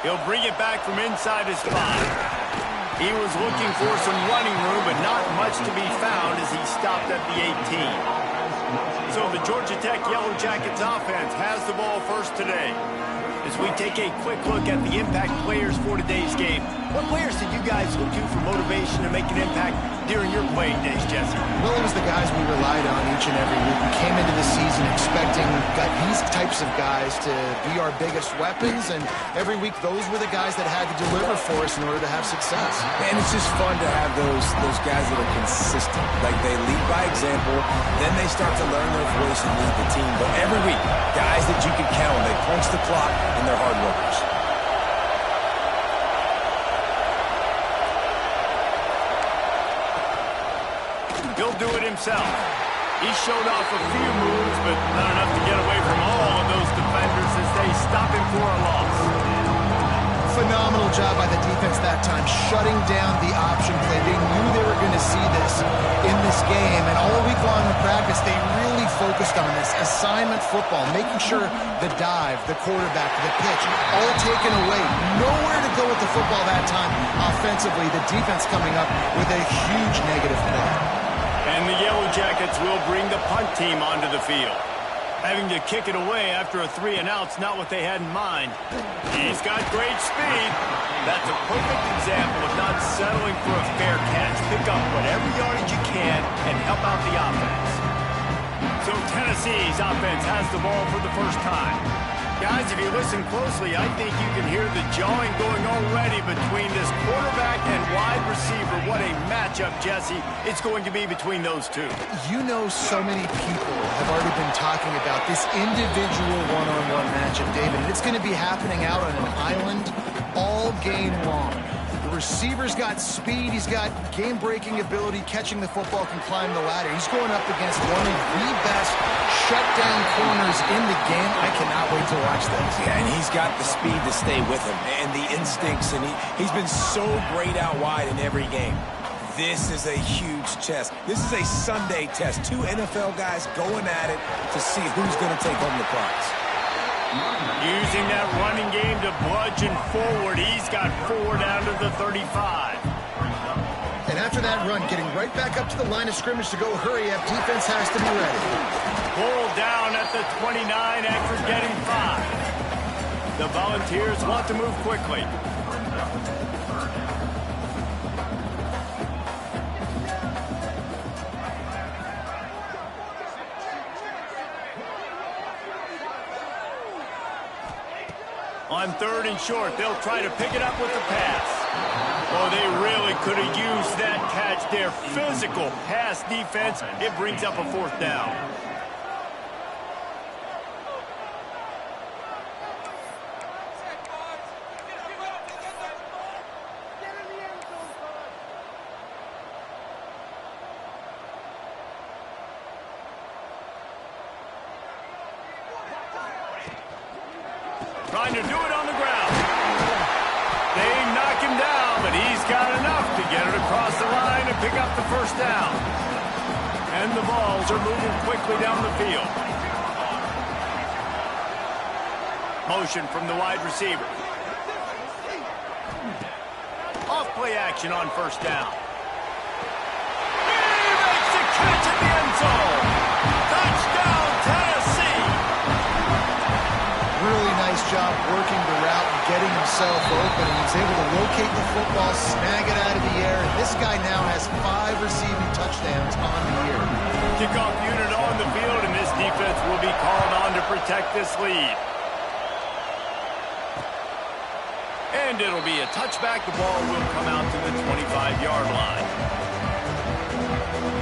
He'll bring it back from inside his 5. He was looking for some running room, but not much to be found as he stopped at the 18. So the Georgia Tech Yellow Jackets offense has the ball first today. As we take a quick look at the impact players for today's game, what players did you guys look to for motivation to make an impact during your playing days, Jesse? Well, it was the guys we relied on each and every week. We came into the season expecting these types of guys to be our biggest weapons, and every week those were the guys that had to deliver for us in order to have success. And it's just fun to have those guys that are consistent. Like, they lead by example, then they start to learn their voice and lead the team. But every week, guys that you can count on, they punch the clock, and they're hard workers. He'll do it himself. He showed off a few moves, but not enough to get away from all of those defenders as they stop him for a loss. Phenomenal job by the defense that time, shutting down the option play. They knew they were going to see this in this game, and all week long in practice, they really focused on this assignment football, making sure the dive, the quarterback, the pitch, all taken away. Nowhere to go with the football that time offensively. The defense coming up with a huge negative play. And the Yellow Jackets will bring the punt team onto the field. Having to kick it away after a 3-and-out's not what they had in mind. He's got great speed. That's a perfect example of not settling for a fair catch. Pick up whatever yardage you can and help out the offense. So Tennessee's offense has the ball for the first time. Guys, if you listen closely, I think you can hear the jawing going already between this quarterback and wide receiver. What a matchup, Jesse, it's going to be between those two. You know, so many people have already been talking about this individual one-on-one matchup, David. And it's going to be happening out on an island all game long. The receiver's got speed. He's got game-breaking ability. Catching the football, can climb the ladder. He's going up against one of the best shutdown corners in the game. I cannot wait to watch this. Yeah, and he's got the speed to stay with him and the instincts, and he's been so great out wide in every game. This is a huge test. This is a Sunday test. Two NFL guys going at it to see who's going to take home the prize. Using that running game to bludgeon forward. He's got 4 down to the 35. And after that run, getting right back up to the line of scrimmage to go hurry up, defense has to be ready. Pulled down at the 29 after getting 5. The Volunteers want to move quickly. On 3rd and short, they'll try to pick it up with the pass. Oh, they really could have used that catch there. Physical pass defense. It brings up a 4th down. Trying to do it on the ground. They knock him down, but he's got enough to get it across the line and pick up the 1st down. And the balls are moving quickly down the field. Motion from the wide receiver. Off play action on 1st down. He makes the catch in the end zone. Touchdown, Tennessee. Really nice job working the route and getting himself open. And he's able to locate the football, snag it out of the air. And this guy now has 5 receiving touchdowns on the year. Kickoff unit on the field, and this defense will be called on to protect this lead. And it'll be a touchback. The ball will come out to the 25-yard line.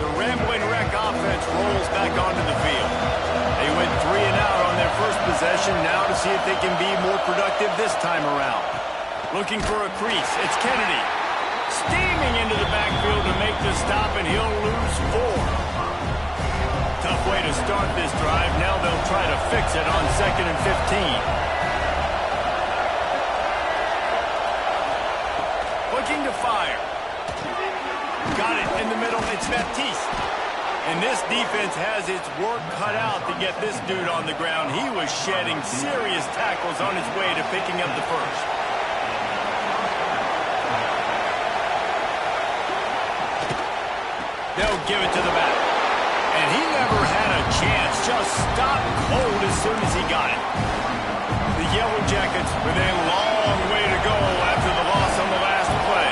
The Rambling Wreck offense rolls back onto the field. They went 3-and-out on their first possession, now to see if they can be more productive this time around. Looking for a crease, it's Kennedy. Steaming into the backfield to make the stop, and he'll lose 4. Tough way to start this drive. Now they'll try to fix it on 2nd and 15. Looking to fire. Got it in the middle, it's Baptiste. And this defense has its work cut out to get this dude on the ground. He was shedding serious tackles on his way to picking up the 1st. give it to the back. And he never had a chance. Just stopped cold as soon as he got it. The Yellow Jackets with a long way to go after the loss on the last play.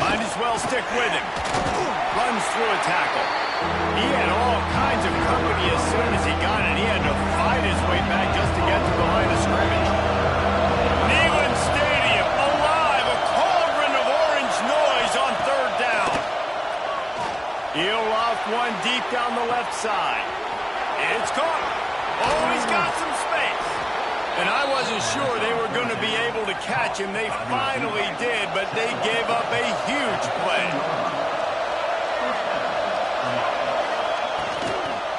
Might as well stick with him. Runs through a tackle. He had all kinds of company as soon as he got it. He had to fight his way back just to get to the line of scrimmage. Neyland Stadium alive. A cauldron of orange noise on third down. He'll off one deep down the left side. It's caught. Oh, he's got some space. And I wasn't sure they were going to be able to catch him. They finally did, but they gave up a huge play.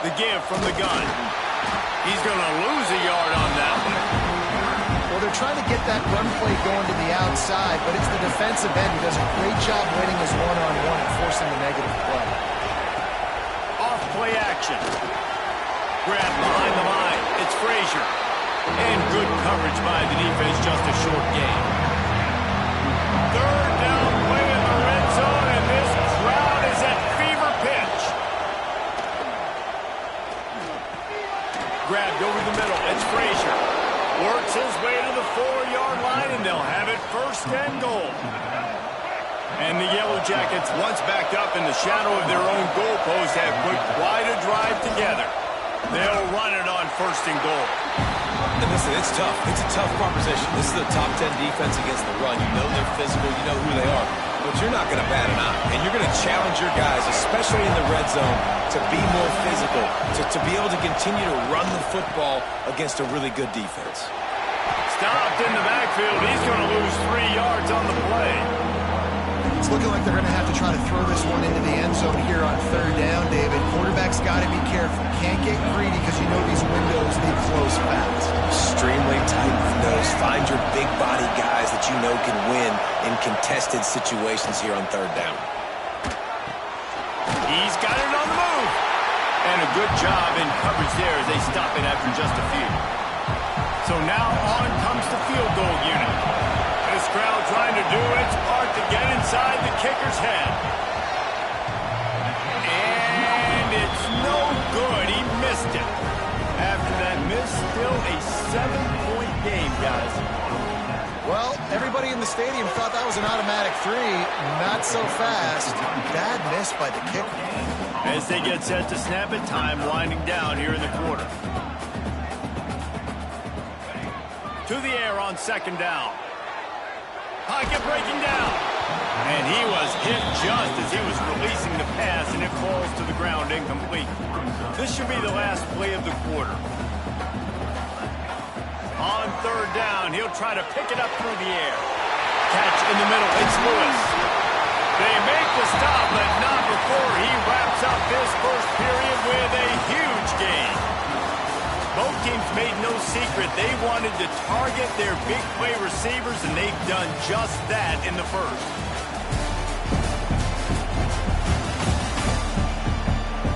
The give from the gun. He's going to lose a yard on that one. Well, they're trying to get that run play going to the outside, but it's the defensive end who does a great job winning his one-on-one and forcing the negative play. Off play action. Grab behind the line. It's Frazier. And good coverage by the defense, just a short gain. Third down play in the red zone, and this crowd is at fever pitch. Grabbed over the middle. It's Frazier. Works his way to the 4-yard line, and they'll have it first and goal. And the Yellow Jackets, once backed up in the shadow of their own goalpost, have put quite a drive together. They'll run it on first and goal. And listen, it's tough. It's a tough proposition. This is the top 10 defense against the run. You know they're physical. You know who they are. But you're not going to bat an eye. And you're going to challenge your guys, especially in the red zone, to be more physical, to be able to continue to run the football against a really good defense. Stopped in the backfield. He's going to lose 3 yards on the play. It's looking like they're going to have to try to throw this one into the end zone here on third down, David. Quarterback's got to be careful. Can't get greedy because you know these windows, they close fast. Extremely tight windows. Find your big body guys that you know can win in contested situations here on third down. He's got it on the move. And a good job in coverage there as they stop it after just a few. So now on comes the field goal unit. This crowd trying to do its part to get inside the kicker's head. And it's no good. He missed it. After that miss, still a 7-point game, guys. Well, everybody in the stadium thought that was an automatic 3. Not so fast. Bad miss by the kicker. As they get set to snap it, time winding down here in the quarter. To the air on second down. Pocket breaking down. And he was hit just as he was releasing the pass, and it falls to the ground incomplete. This should be the last play of the quarter. On third down, he'll try to pick it up through the air. Catch in the middle. It's Lewis. They make the stop, but not before he wraps up this first period with a huge gain. Both teams made no secret they wanted to target their big play receivers, and they've done just that in the first.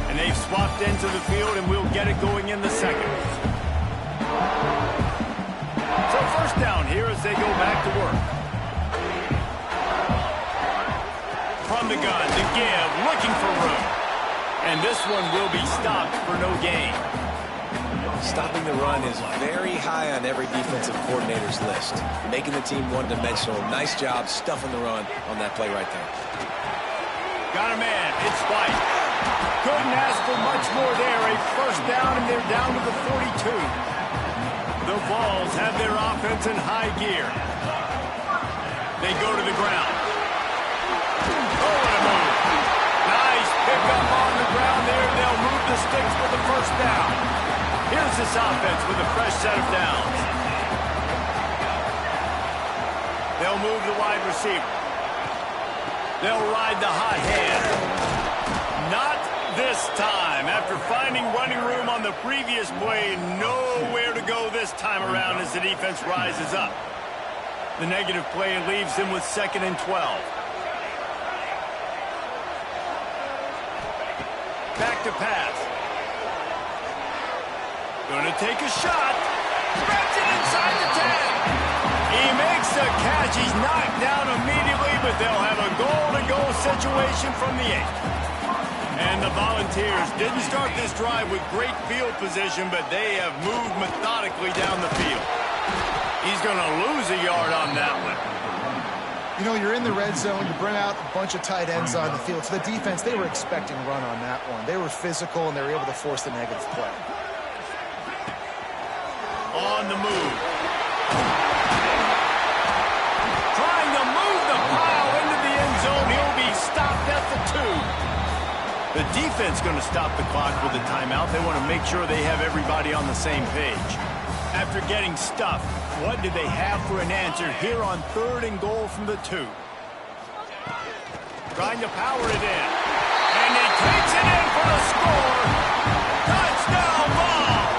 And they've swapped ends of the field, and we'll get it going in the second. So first down here as they go back to work. From the gun, the give, looking for room. And this one will be stopped for no gain. Stopping the run is very high on every defensive coordinator's list. Making the team one-dimensional. Nice job stuffing the run on that play right there. Got a man. It's White. Couldn't ask for much more there. A first down, and they're down to the 42. The Vols have their offense in high gear. They go to the ground. Oh, what a move. Nice pickup on the ground there. They'll move the sticks for the first down. Here's this offense with a fresh set of downs. They'll move the wide receiver. They'll ride the hot hand. Not this time. After finding running room on the previous play, nowhere to go this time around as the defense rises up. The negative play leaves them with 2nd and 12. Back to pass. Gonna take a shot. Grabs it inside the 10. He makes the the catch. He's knocked down immediately, but they'll have a goal-to-go situation from the 8. And the Volunteers didn't start this drive with great field position, but they have moved methodically down the field. He's going to lose a yard on that one. You know, you're in the red zone, you bring out a bunch of tight ends on the field. So the defense, they were expecting run on that one. They were physical, and they were able to force the negative play. On the move. Trying to move the pile into the end zone. He'll be stopped at the 2. The defense going to stop the clock with a timeout. They want to make sure they have everybody on the same page. After getting stuffed, what do they have for an answer here on 3rd and goal from the 2? Trying to power it in. And he takes it in for the score. Touchdown ball!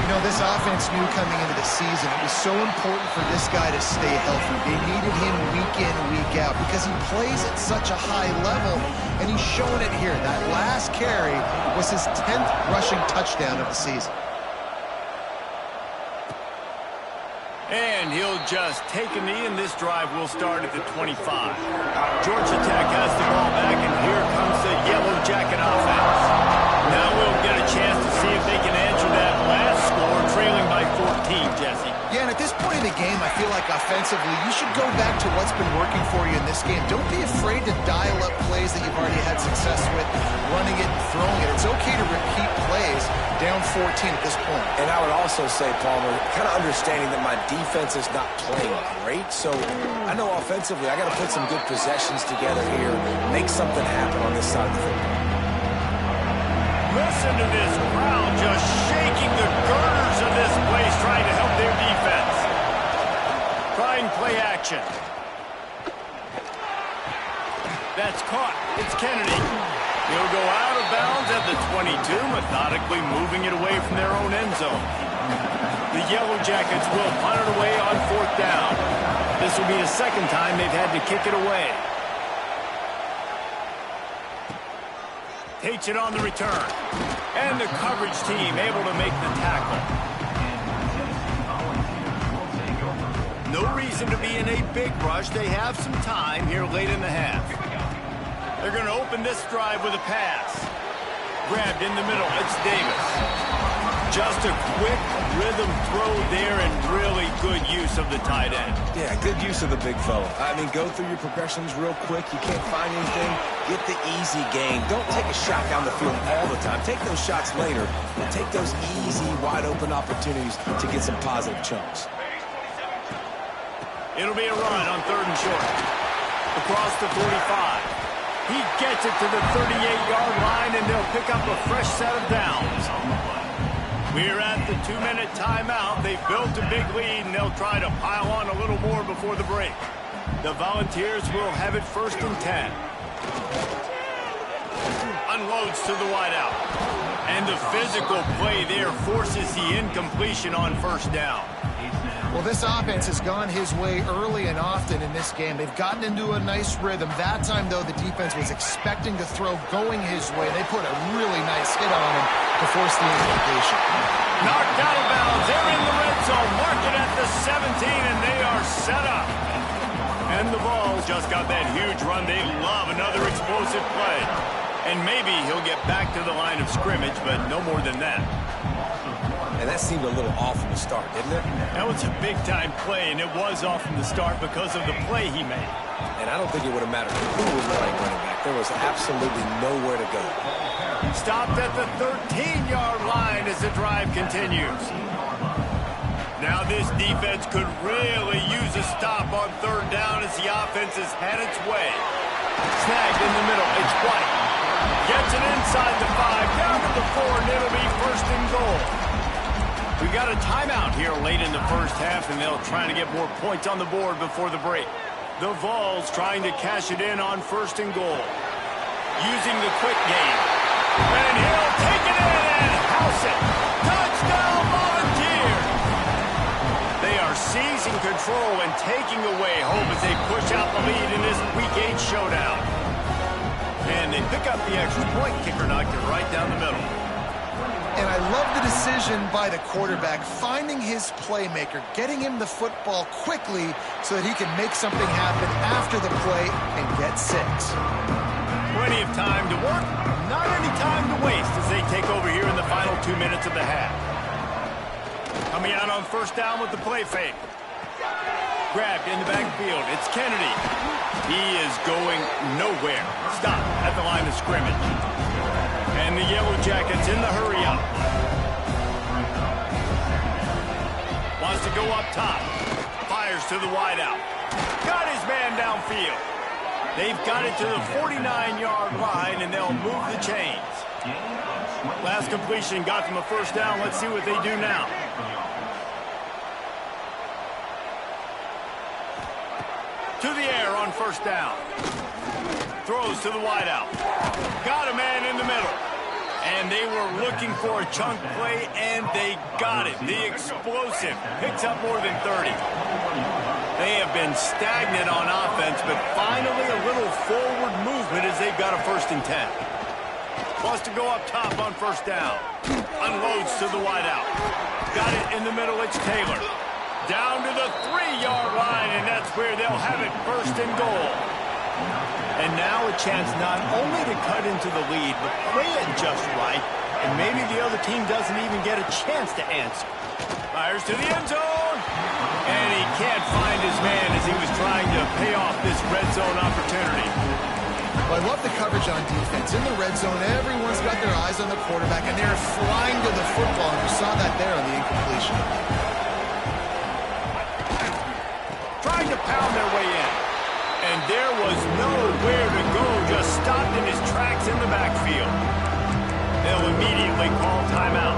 You know, this offense knew coming into the season it was so important for this guy to stay healthy. They needed him week in, week out because he plays at such a high level, and he's showing it here. That last carry was his 10th rushing touchdown of the season. And he'll just take a knee, and this drive will start at the 25. Georgia Tech has the ball back, and here comes the Yellow Jacket offense. Now we'll get a chance to see if they can answer that last score, trailing by 14, Jesse. Yeah, and at this point in the game, I feel like offensively, you should go back to what's been working for you in this game. Don't be afraid to dial up plays that you've already had success with, running it and throwing it. It's okay to repeat plays down 14 at this point. And I would also say, Palmer, kind of understanding that my defense is not playing great, so I know offensively I got to put some good possessions together here, make something happen on this side of the football. Listen to this crowd just shaking the girders of this place, trying to help their defense. Trying play action. That's caught. It's Kennedy. He'll go out of bounds at the 22, methodically moving it away from their own end zone. The Yellow Jackets will punt it away on 4th down. This will be the second time they've had to kick it away. Takes it on the return. And the coverage team able to make the tackle. No reason to be in a big rush. They have some time here late in the half. They're going to open this drive with a pass. Grabbed in the middle. It's Davis. Just a quick rhythm throw there and really good use of the tight end. Yeah, good use of the big fella. I mean, go through your progressions real quick. You can't find anything. Get the easy gain. Don't take a shot down the field all the time. Take those shots later, but take those easy, wide-open opportunities to get some positive chunks. It'll be a run on 3rd and short. Across the 45. He gets it to the 38-yard line, and they'll pick up a fresh set of downs. We're at the 2-minute timeout. They've built a big lead, and they'll try to pile on a little more before the break. The Volunteers will have it 1st and 10. Unloads to the wideout. And the physical play there forces the incompletion on 1st down. Well, this offense has gone his way early and often in this game. They've gotten into a nice rhythm. That time, though, the defense was expecting to throw going his way. They put a really nice hit on him to force the incompletion. Knocked out of bounds. They're in the red zone. Mark it at the 17, and they are set up. And the Vols just got that huge run. They love another explosive play. And maybe he'll get back to the line of scrimmage, but no more than that. And that seemed a little off from the start, didn't it? That was a big-time play, and it was off from the start because of the play he made. And I don't think it would have mattered who was playing running back. There was absolutely nowhere to go. Stopped at the 13-yard line as the drive continues. Now this defense could really use a stop on 3rd down as the offense has had its way. Snagged in the middle. It's White. Gets it inside the 5, down to the 4, and it'll be 1st and goal. We got a timeout here late in the first half, and they'll try to get more points on the board before the break. The Vols trying to cash it in on 1st and goal. Using the quick game. And he'll take it in and house it. Touchdown, Volunteers! They are seizing control and taking away hope as they push out the lead in this Week 8 showdown. And they pick up the extra point. Kicker knocked it right down the middle. And I love the decision by the quarterback, finding his playmaker, getting him the football quickly so that he can make something happen after the play and get 6. Plenty of time to work, not any time to waste as they take over here in the final 2 minutes of the half. Coming out on first down with the play fake. Grabbed in the backfield. It's Kennedy. He is going nowhere. Stop at the line of scrimmage. And the Yellow Jackets in the hurry up. Wants to go up top. Fires to the wideout. Got his man downfield. They've got it to the 49-yard line, and they'll move the chains. Last completion got them a first down. Let's see what they do now. To the air on first down. Throws to the wideout. Got a man in the middle. And they were looking for a chunk play, and they got it. The explosive picks up more than 30. They have been stagnant on offense, but finally a little forward movement as they've got a 1st and 10. Wants to go up top on first down. Unloads to the wideout. Got it in the middle. It's Taylor. Down to the 3-yard line, and that's where they'll have it 1st and goal. And now a chance not only to cut into the lead, but play it just right, and maybe the other team doesn't even get a chance to answer. Fires to the end zone, and he can't find his man as he was trying to pay off this red zone opportunity. Well, I love the coverage on defense. In the red zone, everyone's got their eyes on the quarterback, and they're flying to the football, and you saw that there on the incompletion. Trying to pound their way in. And there was nowhere to go, just stopped in his tracks in the backfield. They'll immediately call timeout.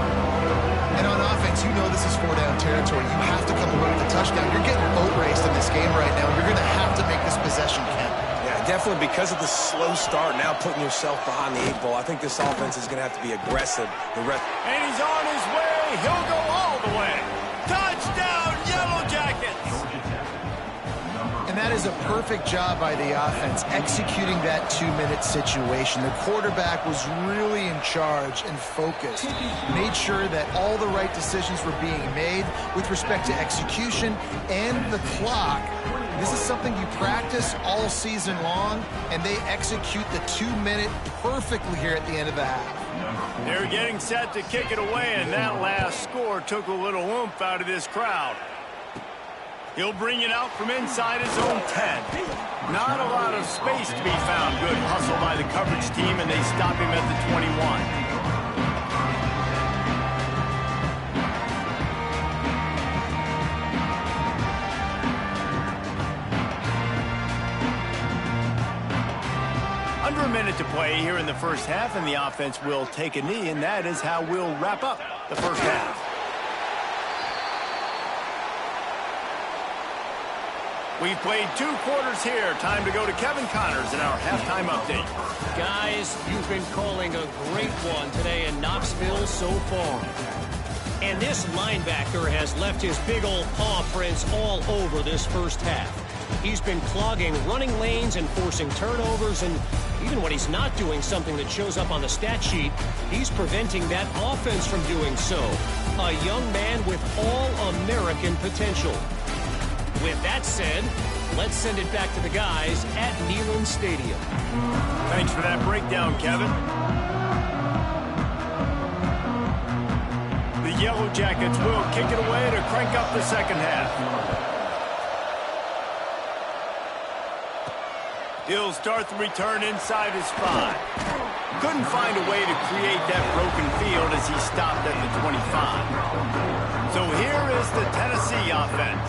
And on offense, you know this is 4-down territory. You have to come away with a touchdown. You're getting boat raced in this game right now. You're going to have to make this possession count. Yeah, definitely because of the slow start, now putting yourself behind the 8 ball. I think this offense is going to have to be aggressive. And he's on his way. He'll go all the way. Touchdown, Yellow Jackets! And that is a perfect job by the offense, executing that 2-minute situation. The quarterback was really in charge and focused. Made sure that all the right decisions were being made with respect to execution and the clock. This is something you practice all season long, and they execute the 2-minute perfectly here at the end of the half. They're getting set to kick it away, and that last score took a little oomph out of this crowd. He'll bring it out from inside his own 10. Not a lot of space to be found. Good hustle by the coverage team, and they stop him at the 21. Under a minute to play here in the first half, and the offense will take a knee, and that is how we'll wrap up the first half. We've played 2 quarters here. Time to go to Kevin Connors in our halftime update. Guys, you've been calling a great one today in Knoxville so far. And this linebacker has left his big old paw prints all over this first half. He's been clogging running lanes and forcing turnovers, and even when he's not doing something that shows up on the stat sheet, he's preventing that offense from doing so. A young man with all-American potential. With that said, let's send it back to the guys at Neyland Stadium. Thanks for that breakdown, Kevin. The Yellow Jackets will kick it away to crank up the second half. He'll start the return inside his 5. Couldn't find a way to create that broken field as he stopped at the 25. So here is the Tennessee offense.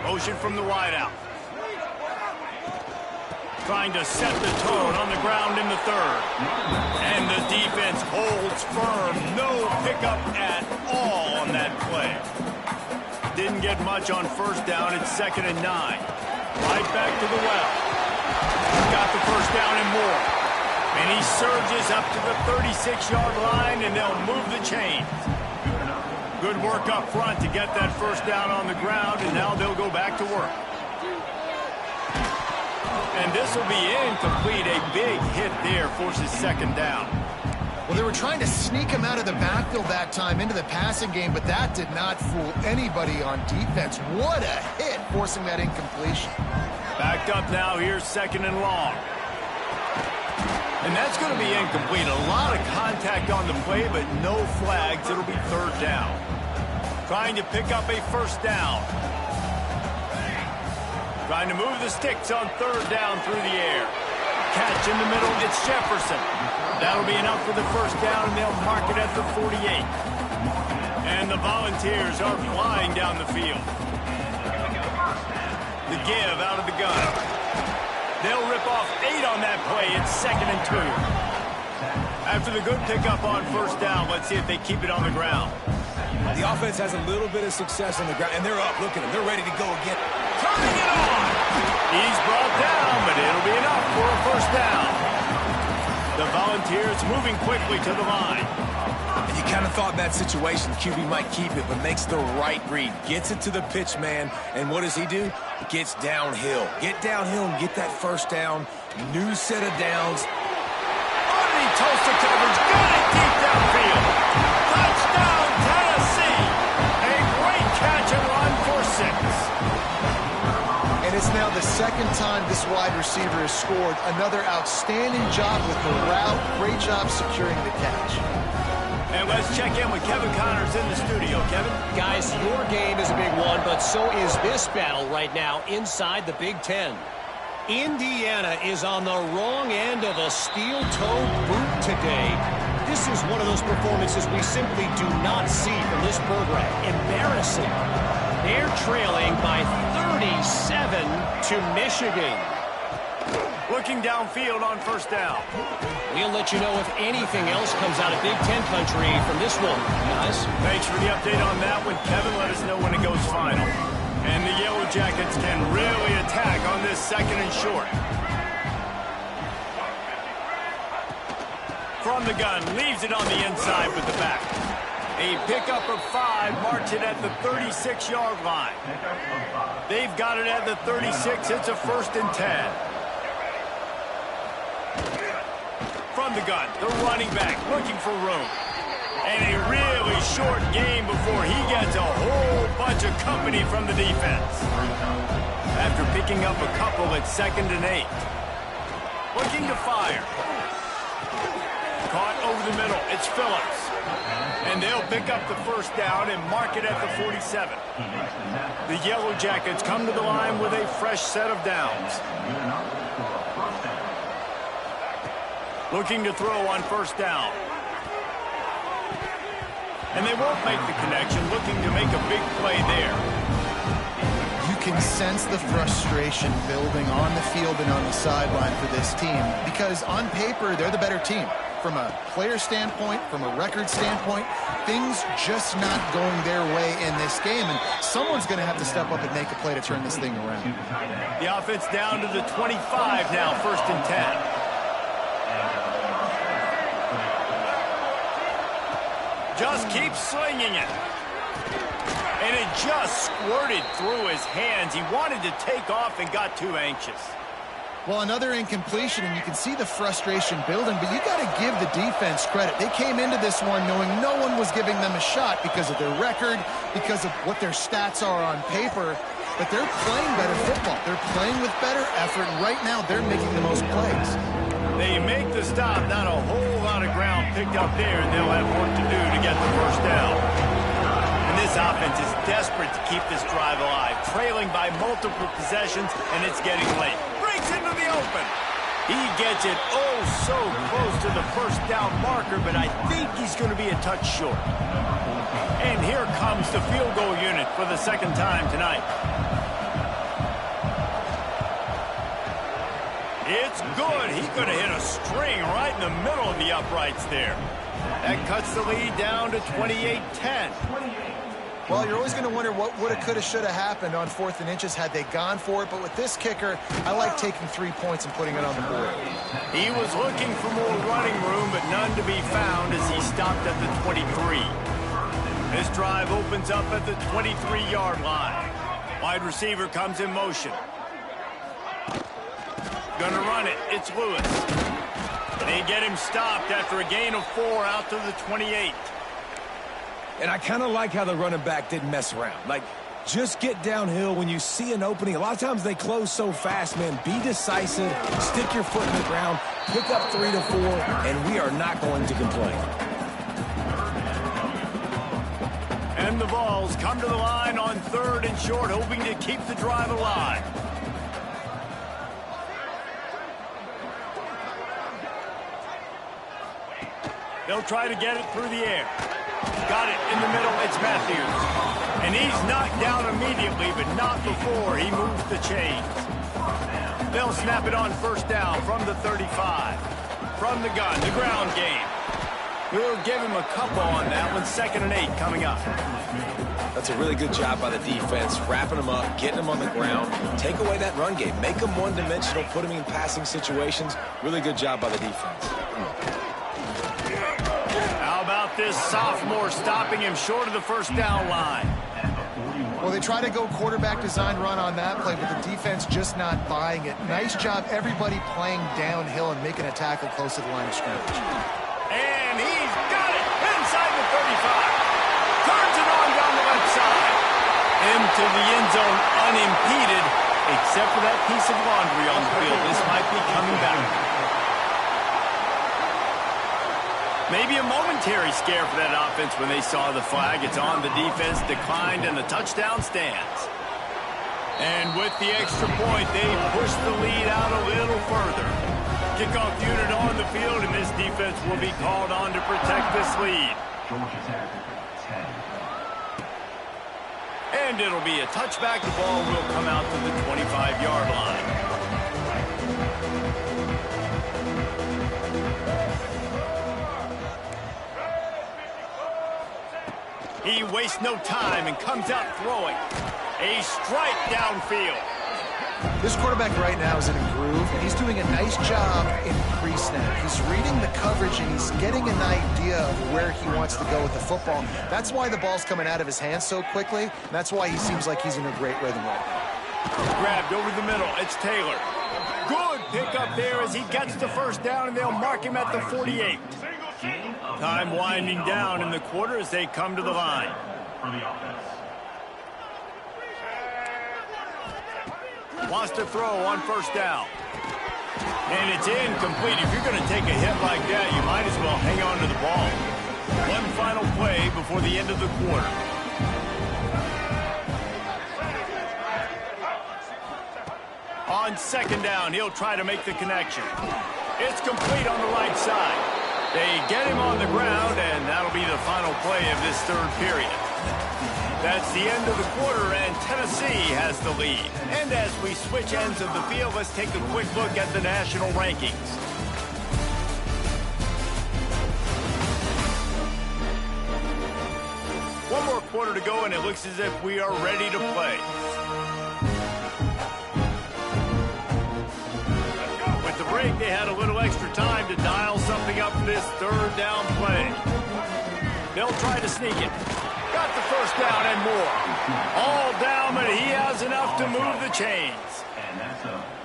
Motion from the wideout. Trying to set the tone on the ground in the 3rd. And the defense holds firm. No pickup at all on that play. Didn't get much on first down. It's 2nd and 9. Right back to the well. Got the first down and more. And he surges up to the 36-yard line, and they'll move the chains. Good work up front to get that first down on the ground, and now they'll go back to work. And this will be incomplete. A big hit there forces 2nd down. Well, they were trying to sneak him out of the backfield that time into the passing game, but that did not fool anybody on defense. What a hit, forcing that incompletion. Backed up now, here's 2nd and long. And that's going to be incomplete. A lot of contact on the play, but no flags. It'll be 3rd down. Trying to pick up a 1st down. Trying to move the sticks on 3rd down through the air. Catch in the middle, it's Jefferson. That'll be enough for the 1st down, and they'll mark it at the 48. And the Volunteers are flying down the field. The give out of the gun. They'll rip off 8 on that play. It's 2nd and 2. After the good pickup on 1st down, let's see if they keep it on the ground. The offense has a little bit of success on the ground, and they're up. Look at them. They're ready to go again. Turning it on! He's brought down, but it'll be enough for a 1st down. The Volunteers moving quickly to the line. And you kind of thought in that situation QB might keep it, but makes the right read. Gets it to the pitch man, and what does he do? Gets downhill. Get downhill and get that 1st down. New set of downs. Underneath Tulsa coverage. Got it deep downfield. Touchdown, Tennessee. A great catch and run for 6. And it's now the 2nd time this wide receiver has scored. Another outstanding job with the route. Great job securing the catch. And let's check in with Kevin Connors in the studio. Kevin? Guys, your game is a big one, but so is this battle right now inside the Big Ten. Indiana is on the wrong end of a steel-toed boot today. This is one of those performances we simply do not see from this program. Embarrassing. They're trailing by 37 to Michigan. Looking downfield on 1st down. We'll let you know if anything else comes out of Big Ten country from this one, guys. Thanks for the update on that one, Kevin. Let us know when it goes final. And the Yellow Jackets can really attack on this 2nd and short. From the gun, leaves it on the inside with the back. A pickup of 5, marks it at the 36-yard line. They've got it at the 36. It's a 1st and 10. From the gun, the running back looking for room. And a really short game before he gets a whole bunch of company from the defense. After picking up a couple at 2nd and 8. Looking to fire. Caught over the middle. It's Phillips. And they'll pick up the 1st down and mark it at the 47. The Yellow Jackets come to the line with a fresh set of downs. Looking to throw on 1st down. And they won't make the connection, looking to make a big play there. You can sense the frustration building on the field and on the sideline for this team because on paper, they're the better team. From a player standpoint, from a record standpoint, things just not going their way in this game, and someone's going to have to step up and make a play to turn this thing around. The offense down to the 25 now, 1st and 10. Just keeps slinging it. And it just squirted through his hands. He wanted to take off and got too anxious. Well, another incompletion, and you can see the frustration building, but you got to give the defense credit. They came into this one knowing no one was giving them a shot because of their record, because of what their stats are on paper, but they're playing better football. They're playing with better effort, and right now they're making the most plays. They make the stop, not a whole lot of ground picked up there, and they'll have work to do to get the 1st down. And this offense is desperate to keep this drive alive, trailing by multiple possessions, and it's getting late. Breaks into the open. He gets it so close to the 1st down marker, but I think he's going to be a touch short. And here comes the field goal unit for the 2nd time tonight. It's good. He could have hit a string right in the middle of the uprights there. That cuts the lead down to 28-10. Well, you're always going to wonder what woulda, coulda, shoulda happened on 4th and inches had they gone for it. But with this kicker, I like taking 3 points and putting it on the board. He was looking for more running room, but none to be found as he stopped at the 23. This drive opens up at the 23-yard line. Wide receiver comes in motion. Gonna run it. It's Lewis. And he They get him stopped after a gain of 4 out to the 28. And I kind of like how the running back didn't mess around. Like, just get downhill when you see an opening. A lot of times they close so fast, man. Be decisive, stick your foot in the ground, pick up 3 to 4, and we are not going to complain. And the Vols come to the line on 3rd and short, hoping to keep the drive alive. They'll try to get it through the air. Got it in the middle. It's Matthews. And he's knocked down immediately, but not before he moves the chains. They'll snap it on 1st down from the 35. From the gun, the ground game. We'll give him a couple on that one. 2nd and 8 coming up. That's a really good job by the defense, wrapping them up, getting them on the ground. Take away that run game. Make them one-dimensional, put them in passing situations. Really good job by the defense. How about this sophomore stopping him short of the 1st down line? Well, they try to go quarterback design run on that play, but the defense just not buying it. Nice job, everybody playing downhill and making a tackle close to the line of scrimmage. And he's got it inside the 35. Turns it on down the left side. Into the end zone unimpeded, except for that piece of laundry on the field. This might be coming back. Maybe a momentary scare for that offense when they saw the flag. It's on. The defense declined and the touchdown stands. And with the extra point, they push the lead out a little further. Kickoff unit on the field, and this defense will be called on to protect this lead. And it'll be a touchback. The ball will come out to the 25-yard line. He wastes no time and comes out throwing. A strike downfield. This quarterback right now is in a groove, and he's doing a nice job in pre-snap. He's reading the coverage, and he's getting an idea of where he wants to go with the football. That's why the ball's coming out of his hands so quickly, and that's why he seems like he's in a great rhythm right now. Grabbed over the middle. It's Taylor. Good pickup there as he gets the 1st down, and they'll mark him at the 48. Time winding down in the quarter as they come to the line. Wants to throw on 1st down. And it's incomplete. If you're going to take a hit like that, you might as well hang on to the ball. One final play before the end of the quarter. On 2nd down, he'll try to make the connection. It's complete on the right side. They get him on the ground, and that'll be the final play of this 3rd period. That's the end of the quarter, and Tennessee has the lead. And as we switch ends of the field, let's take a quick look at the national rankings. One more quarter to go, and it looks as if we are ready to play. With the break, they had a little extra time to dial something up for this 3rd down play. They'll try to sneak it. Got the 1st down and more. All down, but he has enough to move the chains.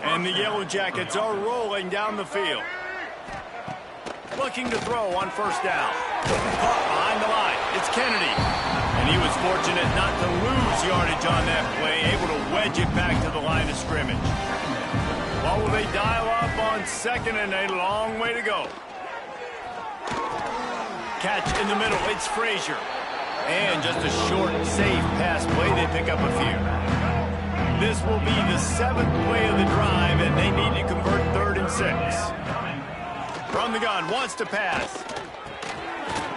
And the Yellow Jackets are rolling down the field. Looking to throw on 1st down. Caught behind the line. It's Kennedy. And he was fortunate not to lose yardage on that play, able to wedge it back to the line of scrimmage. What will they dial up on 2nd and a long way to go? Catch in the middle. It's Frazier. And just a short, safe pass play. They pick up a few. This will be the 7th play of the drive, and they need to convert 3rd and 6. From the gun, wants to pass.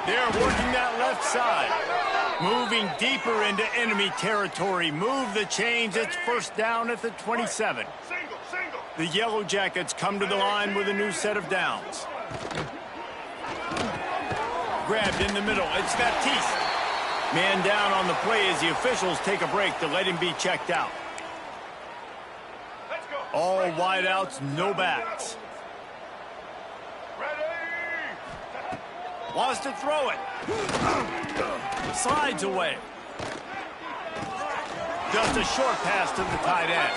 They're working that left side. Moving deeper into enemy territory. Move the chains. It's 1st down at the 27. The Yellow Jackets come to the line with a new set of downs. Grabbed in the middle. It's Baptiste. Man down on the play as the officials take a break to let him be checked out. All wideouts, no backs. Wants to throw it. Slides away. Just a short pass to the tight end.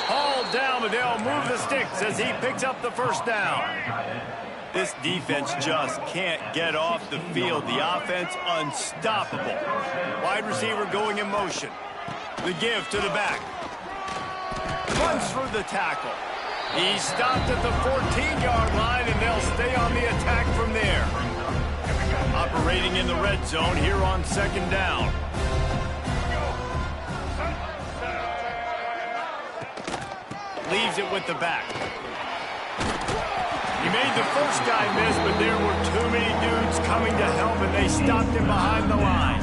Hauled down, but they'll move the sticks as he picks up the 1st down. This defense just can't get off the field. The offense unstoppable. Wide receiver going in motion. The give to the back. Runs through the tackle. He stopped at the 14-yard line, and they'll stay on the attack from there. Operating in the red zone here on second down. Leaves it with the back. He made the first guy miss, but there were too many dudes coming to help, and they stopped him behind the line.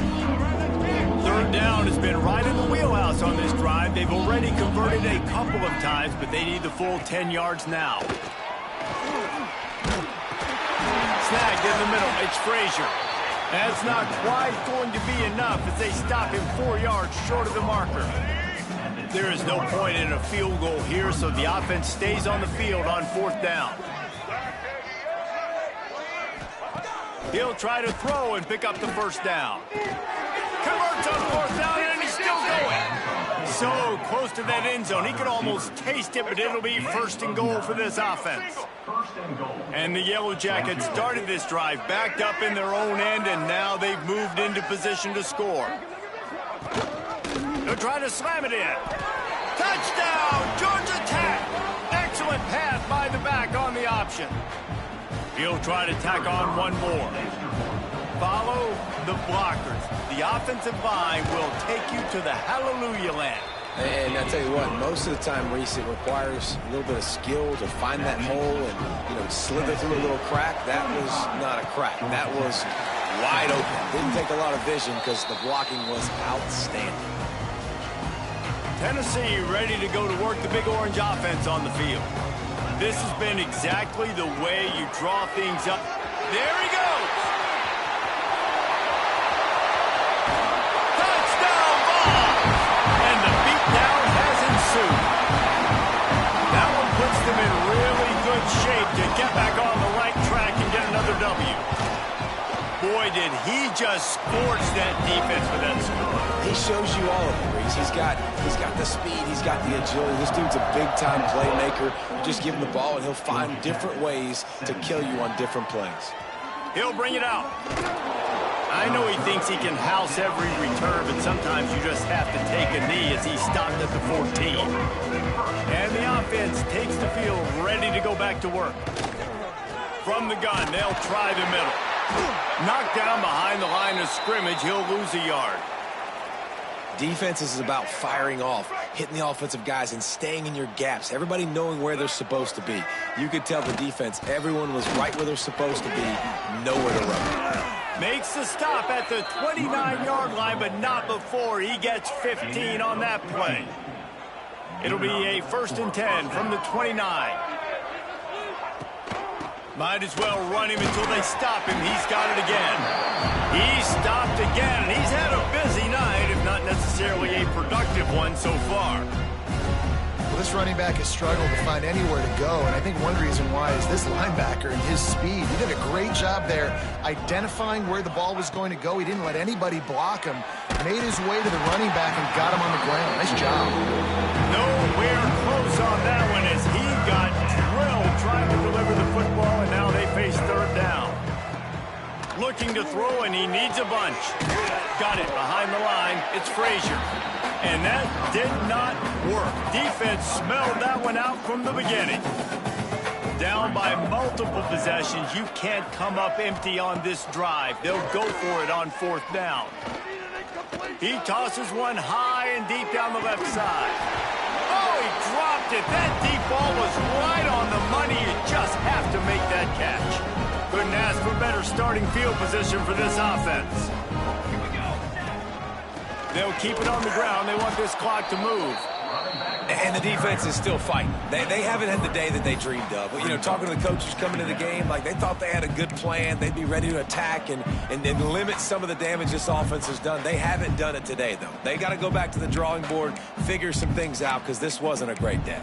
Third down has been right in the wheelhouse on this drive. They've already converted a couple of times, but they need the full 10 yards now. Snagged in the middle. It's Frazier. That's not quite going to be enough as they stop him 4 yards short of the marker. There is no point in a field goal here, so the offense stays on the field on fourth down. He'll try to throw and pick up the first down. Converts on fourth down, and he's still going. So close to that end zone. He could almost taste it, but it'll be first and goal for this offense. And the Yellow Jackets started this drive backed up in their own end, and now they've moved into position to score. They'll try to slam it in. Touchdown, Georgia Tech. Excellent pass by the back on the option. He'll try to tack on one more. Follow the blockers. The offensive line will take you to the hallelujah land. And I tell you what, most of the time, Reese, it requires a little bit of skill to find that hole and, slither through a little crack. That was not a crack. That was wide open. Didn't take a lot of vision because the blocking was outstanding. Tennessee ready to go to work the Big Orange offense on the field. This has been exactly the way you draw things up. There he goes. Touchdown ball. And the beatdown has ensued. That one puts them in really good shape to get back on the right track and get another W. Boy, did he just scorch that defense with that score. He shows you all of it, Reese. He's got the speed, he's got the agility. This dude's a big-time playmaker. You just give him the ball, and he'll find different ways to kill you on different plays. He'll bring it out. I know he thinks he can house every return, but sometimes you just have to take a knee as he stopped at the 14. And the offense takes the field ready to go back to work. From the gun, they'll try the middle. Knocked down behind the line of scrimmage, he'll lose a yard. Defense is about firing off, hitting the offensive guys, and staying in your gaps. Everybody knowing where they're supposed to be. You could tell the defense, everyone was right where they're supposed to be, nowhere to run. Makes the stop at the 29-yard line, but not before he gets 15 on that play. It'll be a 1st and 10 from the 29. Might as well run him until they stop him. He's got it again. He stopped again. He's had a busy night, if not necessarily a productive one so far. Well, this running back has struggled to find anywhere to go, and I think one reason why is this linebacker and his speed. He did a great job there identifying where the ball was going to go. He didn't let anybody block him. Made his way to the running back and got him on the ground. Nice job. Nowhere close on that one as he got drilled trying to deliver the football, and now they face third down. Looking to throw, and he needs a bunch. Got it behind the line. It's Frazier. And that did not work. Defense smelled that one out from the beginning. Down by multiple possessions. You can't come up empty on this drive. They'll go for it on fourth down. He tosses one high and deep down the left side. Oh, he dropped it. That deep ball was right on the money. You just have to make that catch. Couldn't ask for better starting field position for this offense. They'll keep it on the ground. They want this clock to move. And the defense is still fighting. They haven't had the day that they dreamed of. You know, talking to the coaches coming to the game, like they thought they had a good plan. They'd be ready to attack and limit some of the damage this offense has done. They haven't done it today, though. They got to go back to the drawing board, figure some things out, because this wasn't a great day.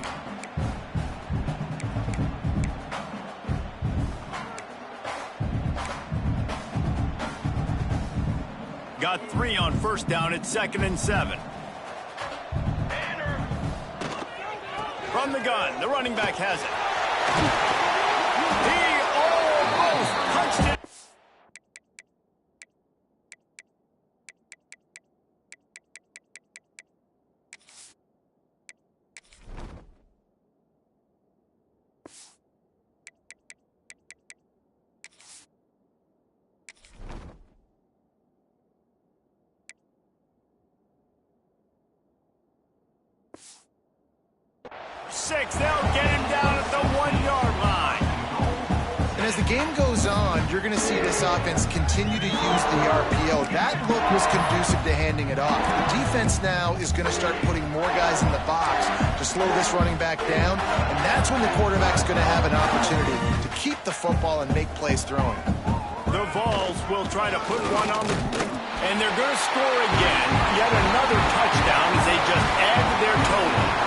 Got 3 on first down. It's 2nd and 7. From the gun, the running back has it. He 6. They'll get him down at the 1-yard line. And as the game goes on, you're going to see this offense continue to use the RPO. That look was conducive to handing it off. The defense now is going to start putting more guys in the box to slow this running back down, and that's when the quarterback's going to have an opportunity to keep the football and make plays throwing. The Vols will try to put one on the... And they're going to score again. Yet another touchdown as they just add to their total.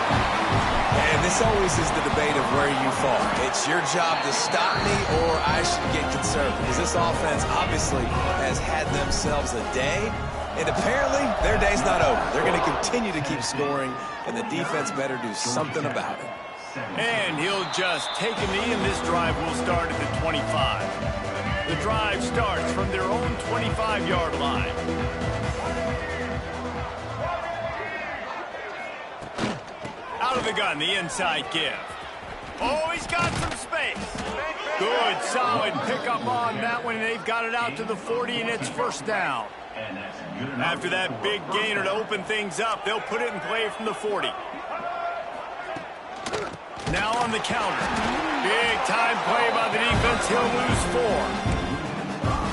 And this always is the debate of where you fall. It's your job to stop me or I should get conservative. Because this offense obviously has had themselves a day. And apparently their day's not over. They're going to continue to keep scoring. And the defense better do something about it. And he'll just take a knee, and this drive will start at the 25. The drive starts from their own 25-yard line. Out of the gun, the inside give. Oh, he's got some space. Good, solid pickup on that one, and they've got it out to the 40, and it's first down. After that big gainer to open things up, they'll put it in play from the 40. Now on the counter. Big time play by the defense. He'll lose 4.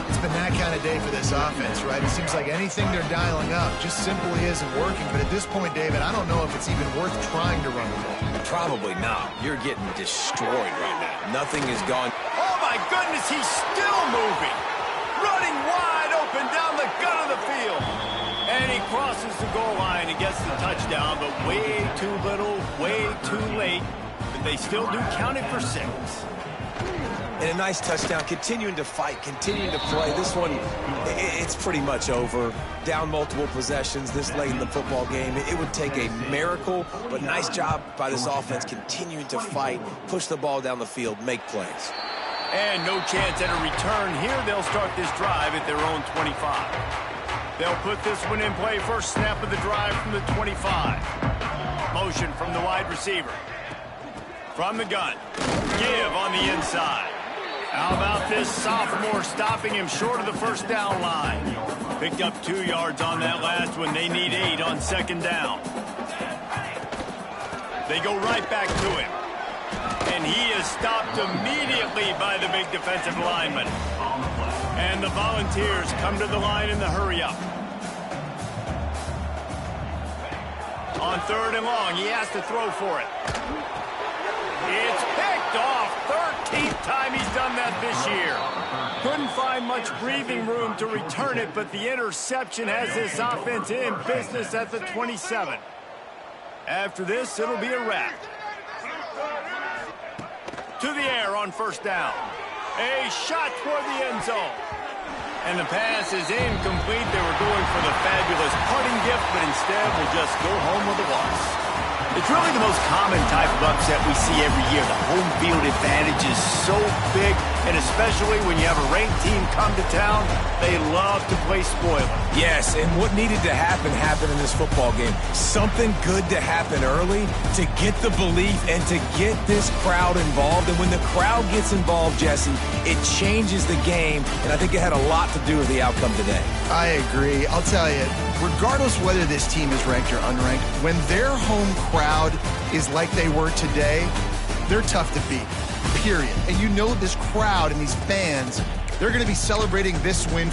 It's been that kind of day for this offense, right? It seems like anything they're dialing up just simply isn't working. But at this point, David, I don't know if it's even worth trying to run the ball. Probably not. You're getting destroyed right now. Nothing is gone. Oh, my goodness, he's still moving. Running wide open down the gut of the field. And he crosses the goal line and gets the touchdown, but way too little, way too late. But they still do count it for 6. And a nice touchdown, continuing to fight, continuing to play. This one, it's pretty much over. Down multiple possessions this late in the football game. It would take a miracle, but nice job by this offense continuing to fight, push the ball down the field, make plays. And no chance at a return here. They'll start this drive at their own 25. They'll put this one in play. First snap of the drive from the 25. Motion from the wide receiver. From the gun. Give on the inside. How about this sophomore stopping him short of the first down line? Picked up 2 yards on that last one. They need 8 on second down. They go right back to him. And he is stopped immediately by the big defensive lineman. And the Volunteers come to the line in the hurry-up. On 3rd and long, he has to throw for it. It's picked off. 13th time he's done that this year. Couldn't find much breathing room to return it, but the interception has this offense in business at the 27. After this, it'll be a wrap. To the air on first down. A shot toward the end zone. And the pass is incomplete. They were going for the fabulous putting gift, but instead will just go home with a loss. It's really the most common type of upset we see every year. The home field advantage is so big, and especially when you have a ranked team come to town, they love to play spoiler. Yes, and what needed to happen happened in this football game. Something good to happen early to get the belief and to get this crowd involved. And when the crowd gets involved, Jesse, it changes the game, and I think it had a lot to do with the outcome today. I agree. I'll tell you, regardless whether this team is ranked or unranked, when their home crowd is like they were today, they're tough to beat, period. And you know this crowd and these fans, they're going to be celebrating this win